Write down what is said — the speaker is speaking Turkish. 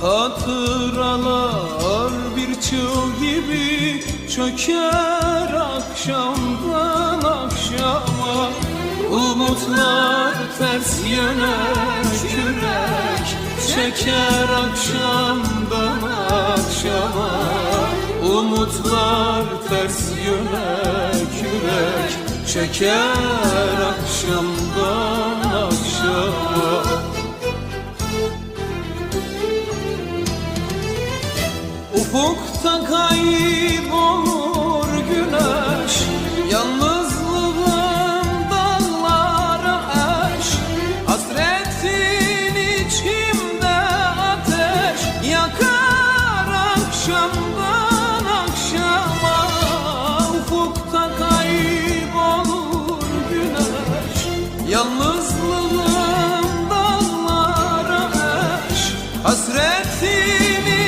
Hatıralar bir çığ gibi çöker akşamdan akşama. Umutlar ters yöne kürek çeker akşamdan akşama. Umutlar ters yöne kürek çeker akşamdan akşama. Ufukta kaybolur güneş, yalnızlığım dağlara eş. Hasretin içimde ateş yakar akşamdan akşama. Ufukta kaybolur güneş, yalnızlığım dağlara eş. Hasretin